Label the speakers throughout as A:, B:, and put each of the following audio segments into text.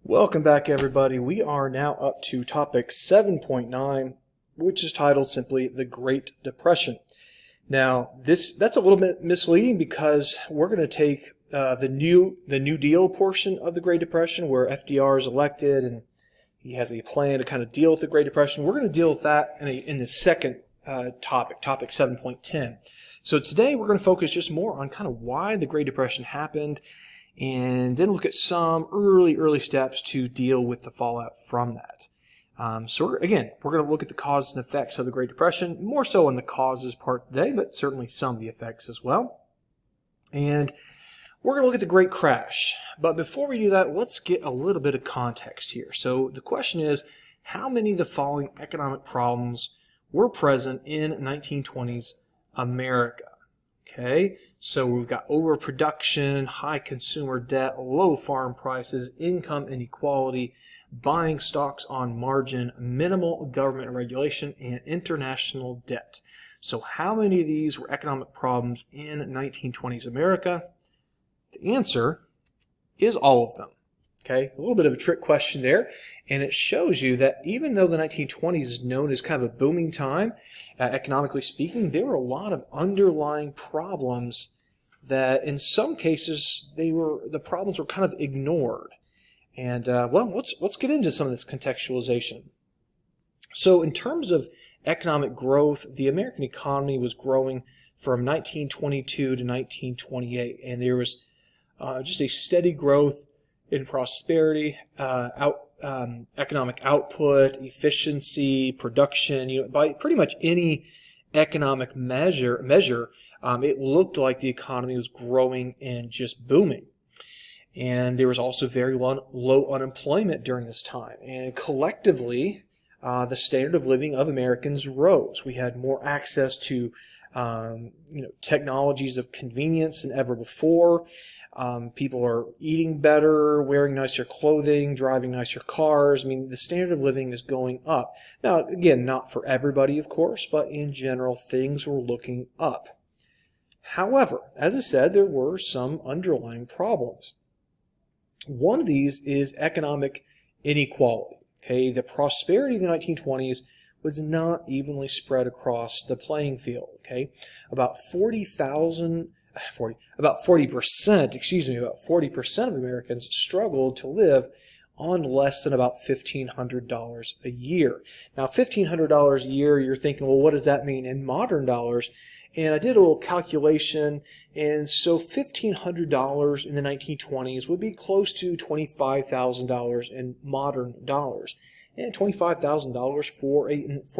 A: Welcome back, everybody. We are now up to topic 7.9, which is titled simply The Great Depression. Now, that's a little bit misleading because we're going to take the New Deal portion of the Great Depression, where FDR is elected and he has a plan to kind of deal with the Great Depression. We're going to deal with that in the second topic 7.10. So today we're going to focus just more on kind of why the Great Depression happened, and then look at some early steps to deal with the fallout from that. So we're going to look at the causes and effects of the Great Depression, more so on the causes part today, but certainly some of the effects as well. And we're going to look at the Great Crash. But before we do that, let's get a little bit of context here. So the question is, how many of the following economic problems were present in 1920s America? Okay, so we've got overproduction, high consumer debt, low farm prices, income inequality, buying stocks on margin, minimal government regulation, and international debt. So how many of these were economic problems in 1920s America? The answer is all of them. Okay, a little bit of a trick question there, and it shows you that even though the 1920s is known as kind of a booming time, economically speaking, there were a lot of underlying problems that in some cases the problems were kind of ignored. And let's get into some of this contextualization. So in terms of economic growth, the American economy was growing from 1922 to 1928, and there was just a steady growth in prosperity, economic output, efficiency, production. By pretty much any economic measure, it looked like the economy was growing and just booming. And there was also very low unemployment during this time. And collectively, the standard of living of Americans rose. We had more access to technologies of convenience than ever before. People are eating better, wearing nicer clothing, driving nicer cars. I mean, the standard of living is going up. Now, again, not for everybody, of course, but in general, things were looking up. However, as I said, there were some underlying problems. One of these is economic inequality. Okay, the prosperity of the 1920s was not evenly spread across the playing field. Okay, about 40% of Americans struggled to live on less than about $1,500 a year. Now, $1,500 a year, you're thinking, well, what does that mean in modern dollars? And I did a little calculation, and so $1,500 in the 1920s would be close to $25,000 in modern dollars. And $25,000 for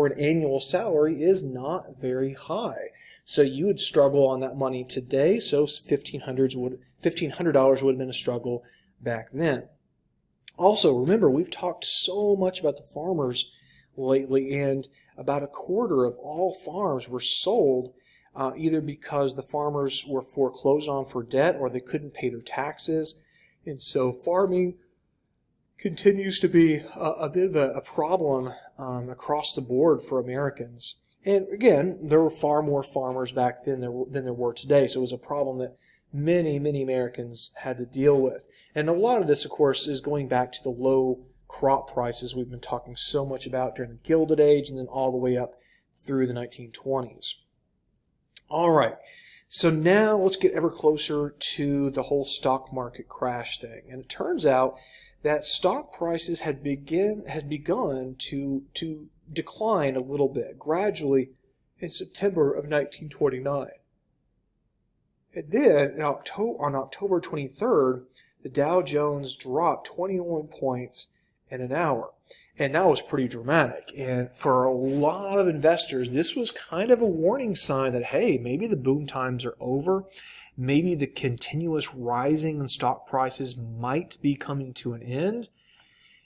A: an annual salary is not very high. So you would struggle on that money today, so $1,500 would have been a struggle back then. Also, remember, we've talked so much about the farmers lately, and about a quarter of all farms were sold either because the farmers were foreclosed on for debt or they couldn't pay their taxes. And so farming continues to be a bit of a problem across the board for Americans. And again, there were far more farmers back then than there were today, so it was a problem that many Americans had to deal with. And a lot of this, of course, is going back to the low crop prices we've been talking so much about during the Gilded Age and then all the way up through the 1920s. All right, so now let's get ever closer to the whole stock market crash thing. And it turns out that stock prices had begun to decline a little bit, gradually in September of 1929. And then on October 23rd, the Dow Jones dropped 21 points in an hour. And that was pretty dramatic. And for a lot of investors, this was kind of a warning sign that, hey, maybe the boom times are over. Maybe the continuous rising in stock prices might be coming to an end.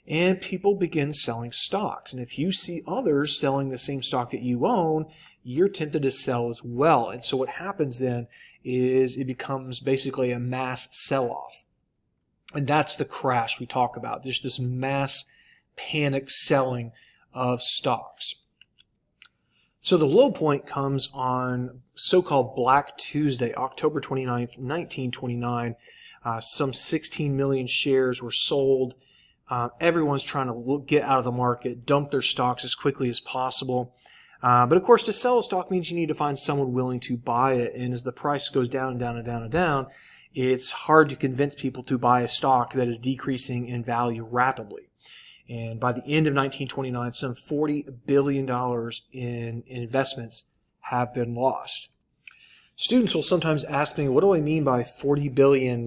A: And people begin selling stocks. And if you see others selling the same stock that you own, you're tempted to sell as well. And so what happens then is it becomes basically a mass sell-off. And that's the crash we talk about. There's this mass panic selling of stocks. So the low point comes on so-called Black Tuesday, October 29th, 1929. Some 16 million shares were sold Everyone's trying to get out of the market, dump their stocks as quickly as possible. But of course, to sell a stock means you need to find someone willing to buy it. And as the price goes down and down and down and down, it's hard to convince people to buy a stock that is decreasing in value rapidly. And by the end of 1929, some $40 billion in investments have been lost. Students will sometimes ask me, what do I mean by $40 billion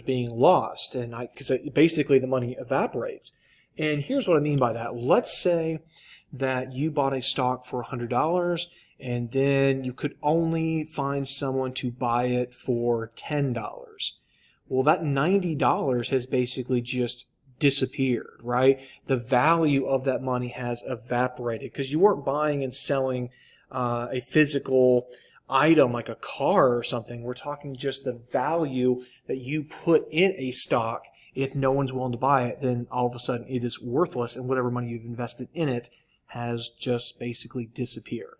A: being lost? And because basically the money evaporates. And here's what I mean by that. Let's say that you bought a stock for $100 and then you could only find someone to buy it for $10. Well, that $90 has basically just disappeared, right? The value of that money has evaporated because you weren't buying and selling a physical item like a car or something. We're talking just the value that you put in a stock. If no one's willing to buy it, then all of a sudden it is worthless, and whatever money you've invested in it has just basically disappeared.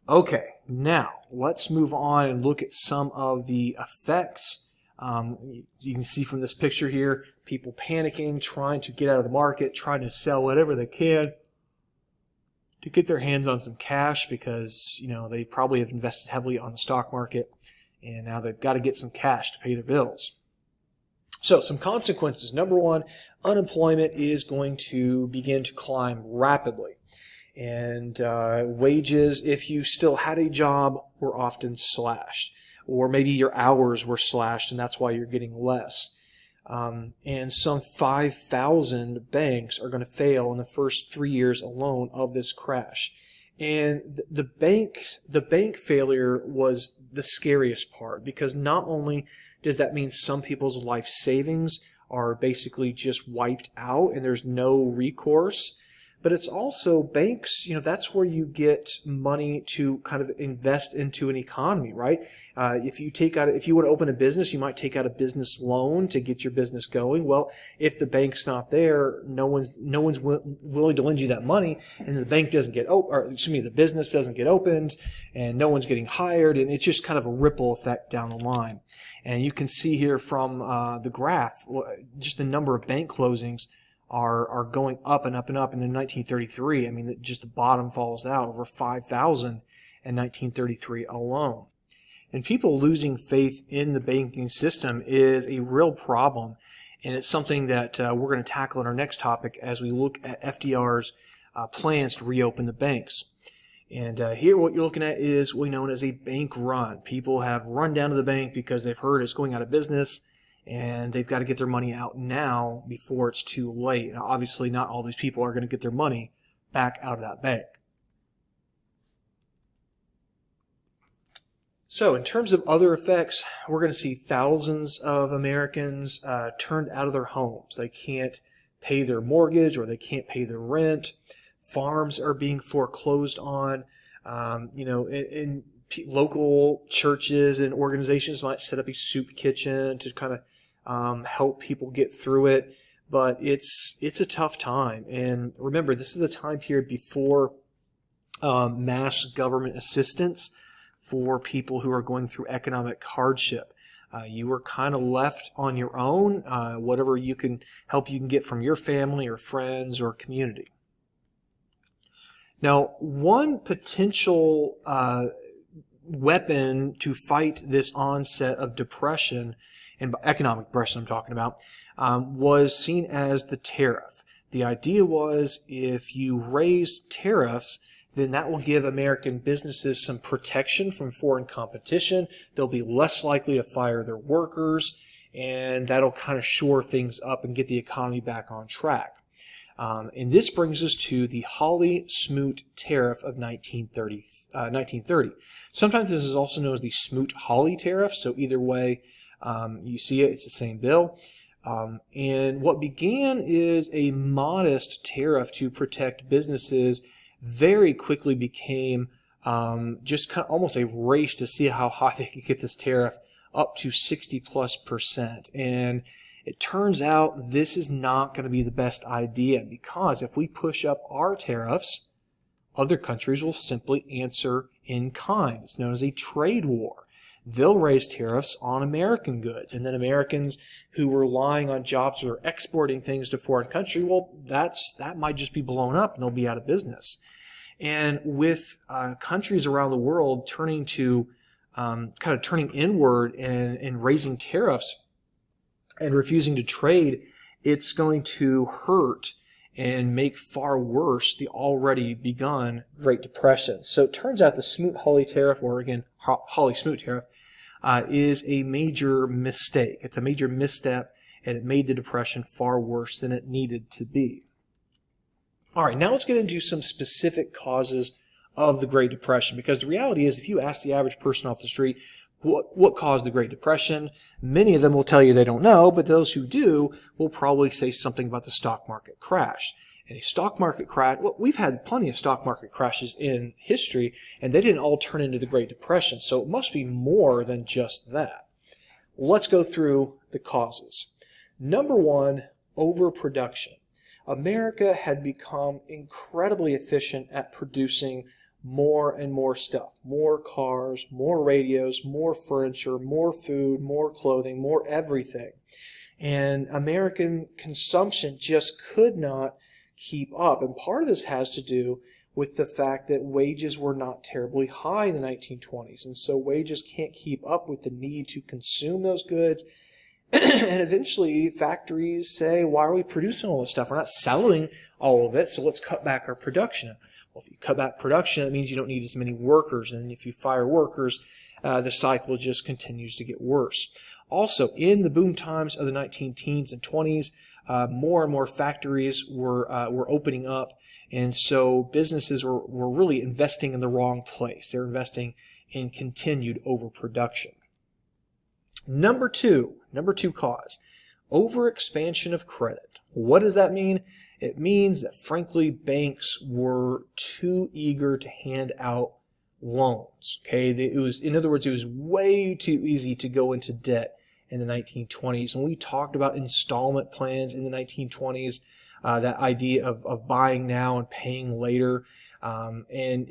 A: Okay, now let's move on and look at some of the effects. You can see from this picture here, people panicking, trying to get out of the market, trying to sell whatever they can to get their hands on some cash because, they probably have invested heavily on the stock market and now they've got to get some cash to pay their bills. So some consequences. Number one, unemployment is going to begin to climb rapidly. And wages, if you still had a job, were often slashed. Or maybe your hours were slashed and that's why you're getting less. And some 5,000 banks are going to fail in the first 3 years alone of this crash. And the bank failure was the scariest part because not only does that mean some people's life savings are basically just wiped out and there's no recourse, but it's also banks, that's where you get money to kind of invest into an economy, right? If you want to open a business, you might take out a business loan to get your business going. Well, if the bank's not there, no one's willing to lend you that money, and the bank doesn't get the business doesn't get opened, and no one's getting hired, and it's just kind of a ripple effect down the line. And you can see here from the graph, just the number of bank closings are going up and up and up. And in 1933, just the bottom falls out, over 5,000 in 1933 alone. And people losing faith in the banking system is a real problem, and it's something that we're going to tackle in our next topic as we look at FDR's plans to reopen the banks. And here what you're looking at is what we know as a bank run. People have run down to the bank because they've heard it's going out of business, and they've got to get their money out now before it's too late. Now, obviously, not all these people are going to get their money back out of that bank. So in terms of other effects, we're going to see thousands of Americans turned out of their homes. They can't pay their mortgage or they can't pay their rent. Farms are being foreclosed on. In local churches and organizations might set up a soup kitchen to kind of help people get through it, but it's a tough time. And remember, this is a time period before mass government assistance for people who are going through economic hardship. You were kind of left on your own, whatever you can get from your family or friends or community. Now, one potential weapon to fight this onset of depression, and economic depression I'm talking about, was seen as the tariff. The idea was if you raise tariffs, then that will give American businesses some protection from foreign competition. They'll be less likely to fire their workers, and that'll kind of shore things up and get the economy back on track. And this brings us to the Hawley-Smoot Tariff of 1930. Sometimes this is also known as the Smoot-Hawley Tariff, so either way you see it, it's the same bill. And what began is a modest tariff to protect businesses very quickly became just kind of almost a race to see how high they could get this tariff up to 60+%. And it turns out this is not going to be the best idea, because if we push up our tariffs, other countries will simply answer in kind. It's known as a trade war. they'll raise tariffs on American goods. And then Americans who were relying on jobs or exporting things to foreign country, well, that might just be blown up and they'll be out of business. And with countries around the world turning to kind of turning inward and raising tariffs and refusing to trade, it's going to hurt and make far worse the already begun Great Depression. So it turns out the Smoot-Hawley tariff, or again, Hawley-Smoot tariff, is a major mistake. It's a major misstep, and it made the Depression far worse than it needed to be. All right, now let's get into some specific causes of the Great Depression, because the reality is, if you ask the average person off the street what caused the Great Depression, many of them will tell you they don't know, but those who do will probably say something about the stock market crash. And a stock market crash, well, we've had plenty of stock market crashes in history, and they didn't all turn into the Great Depression, so it must be more than just that. Let's go through the causes. Number one, overproduction. America had become incredibly efficient at producing more and more stuff. More cars, more radios, more furniture, more food, more clothing, more everything. And American consumption just could not keep up. And part of this has to do with the fact that wages were not terribly high in the 1920s. And so wages can't keep up with the need to consume those goods. And eventually factories say, why are we producing all this stuff? We're not selling all of it, so let's cut back our production. Well, if you cut back production, that means you don't need as many workers. And if you fire workers, the cycle just continues to get worse. Also, in the boom times of the 19-teens and 20s, more and more factories were opening up. And so businesses were really investing in the wrong place. They're investing in continued overproduction. Number two cause, overexpansion of credit. What does that mean? It means that, frankly, banks were too eager to hand out loans. Okay, in other words, it was way too easy to go into debt in the 1920s. And we talked about installment plans in the 1920s, that idea of buying now and paying later. And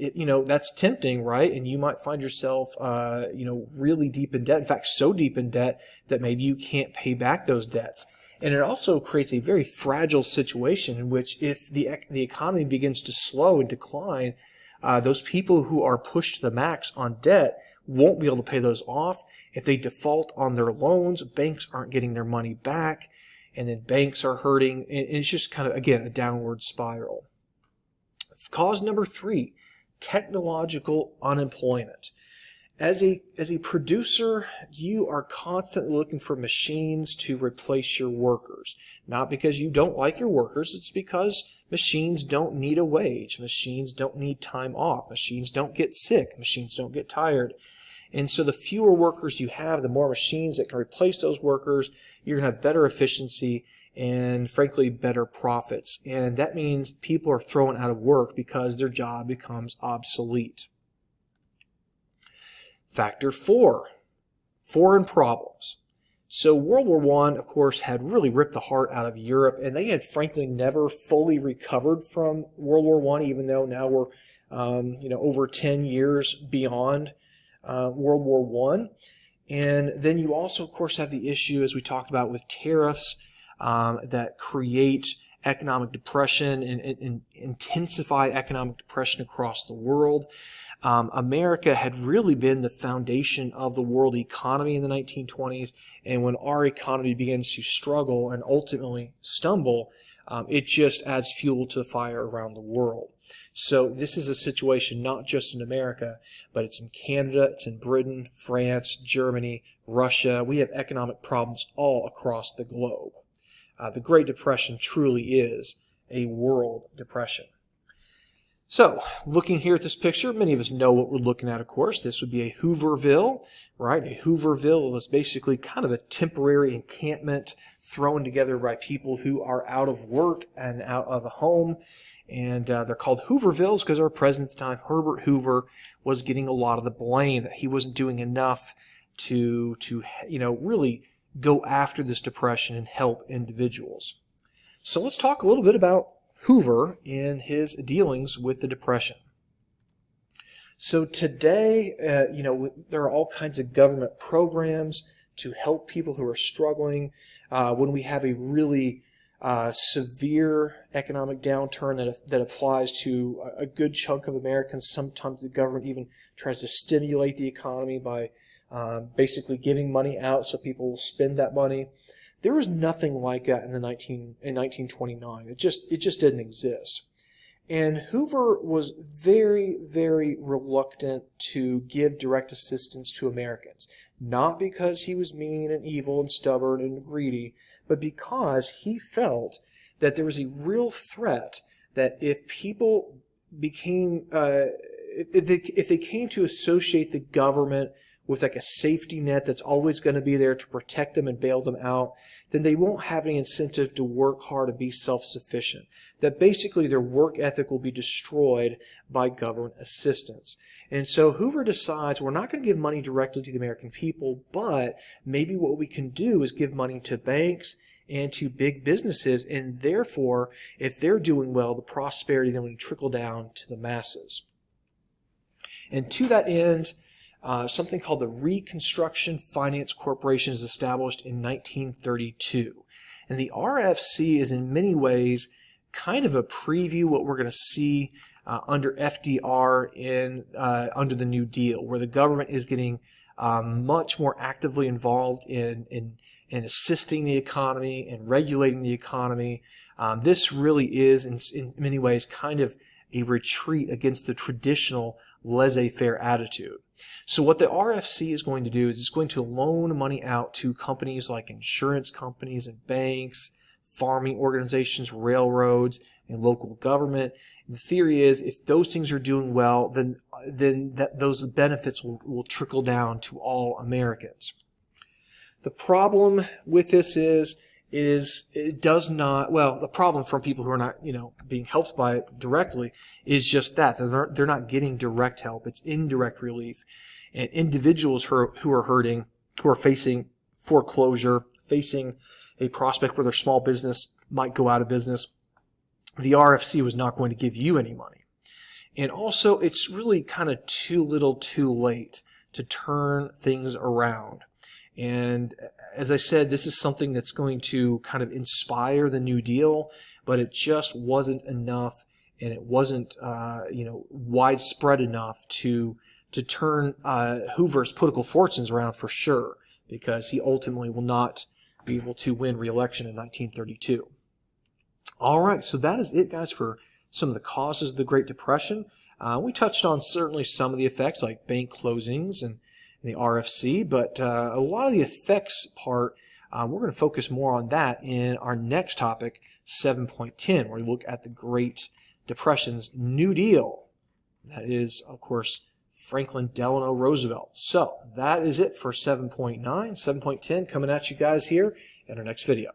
A: that's tempting, right? And you might find yourself, really deep in debt. In fact, so deep in debt that maybe you can't pay back those debts. And it also creates a very fragile situation in which, if the economy begins to slow and decline, those people who are pushed to the max on debt won't be able to pay those off. If they default on their loans, banks aren't getting their money back, and then banks are hurting. And it's just kind of, again, a downward spiral. Cause number three, technological unemployment. As a producer, you are constantly looking for machines to replace your workers. Not because you don't like your workers, it's because machines don't need a wage. Machines don't need time off. Machines don't get sick. Machines don't get tired. And so the fewer workers you have, the more machines that can replace those workers, you're going to have better efficiency and, frankly, better profits. And that means people are thrown out of work because their job becomes obsolete. Factor 4, foreign problems. So World War I, of course, had really ripped the heart out of Europe, and they had, frankly, never fully recovered from World War I, even though now we're over 10 years beyond World War I. And then you also, of course, have the issue, as we talked about, with tariffs that create economic depression and intensify economic depression across the world. America had really been the foundation of the world economy in the 1920s, and when our economy begins to struggle and ultimately stumble, it just adds fuel to the fire around the world. So this is a situation not just in America, but it's in Canada, it's in Britain, France, Germany, Russia. We have economic problems all across the globe. The Great Depression truly is a world depression. So, looking here at this picture, many of us know what we're looking at, of course. This would be a Hooverville, right? A Hooverville was basically kind of a temporary encampment thrown together by people who are out of work and out of a home. And they're called Hoovervilles because our president at the time, Herbert Hoover, was getting a lot of the blame that he wasn't doing enough to really go after this depression and help individuals. So let's talk a little bit about Hoover and his dealings with the Depression. So today, there are all kinds of government programs to help people who are struggling when we have a really severe economic downturn that applies to a good chunk of Americans. Sometimes the government even tries to stimulate the economy by basically giving money out so people will spend that money. There was nothing like that in 1929. It just didn't exist. And Hoover was very, very reluctant to give direct assistance to Americans. Not because he was mean and evil and stubborn and greedy, but because he felt that there was a real threat that if people became, if they came to associate the government with like a safety net that's always going to be there to protect them and bail them out, then they won't have any incentive to work hard and be self-sufficient. That basically their work ethic will be destroyed by government assistance. And so Hoover decides we're not going to give money directly to the American people, but maybe what we can do is give money to banks and to big businesses, and therefore, if they're doing well, the prosperity then will trickle down to the masses. And to that end, something called the Reconstruction Finance Corporation is established in 1932. And the RFC is in many ways kind of a preview what we're going to see under FDR under the New Deal, where the government is getting much more actively involved in assisting the economy and regulating the economy. This really is, in many ways, kind of a retreat against the traditional laissez-faire attitude. So what the RFC is going to do is it's going to loan money out to companies like insurance companies and banks, farming organizations, railroads, and local government. And the theory is if those things are doing well, then those benefits will trickle down to all Americans. The problem with this is it does not, well, the problem from people who are not, being helped by it directly is just that. They're not getting direct help. It's indirect relief. And individuals who are hurting, who are facing foreclosure, facing a prospect where their small business might go out of business, the RFC was not going to give you any money. And also, it's really kind of too little too late to turn things around. And as I said, this is something that's going to kind of inspire the New Deal, but it just wasn't enough, and it wasn't, widespread enough to turn Hoover's political fortunes around for sure, because he ultimately will not be able to win re-election in 1932. All right, so that is it, guys, for some of the causes of the Great Depression. We touched on certainly some of the effects, like bank closings and the RFC, but a lot of the effects part, we're going to focus more on that in our next topic, 7.10, where we look at the Great Depression's New Deal. That is, of course, Franklin Delano Roosevelt. So that is it for 7.9. 7.10 coming at you guys here in our next video.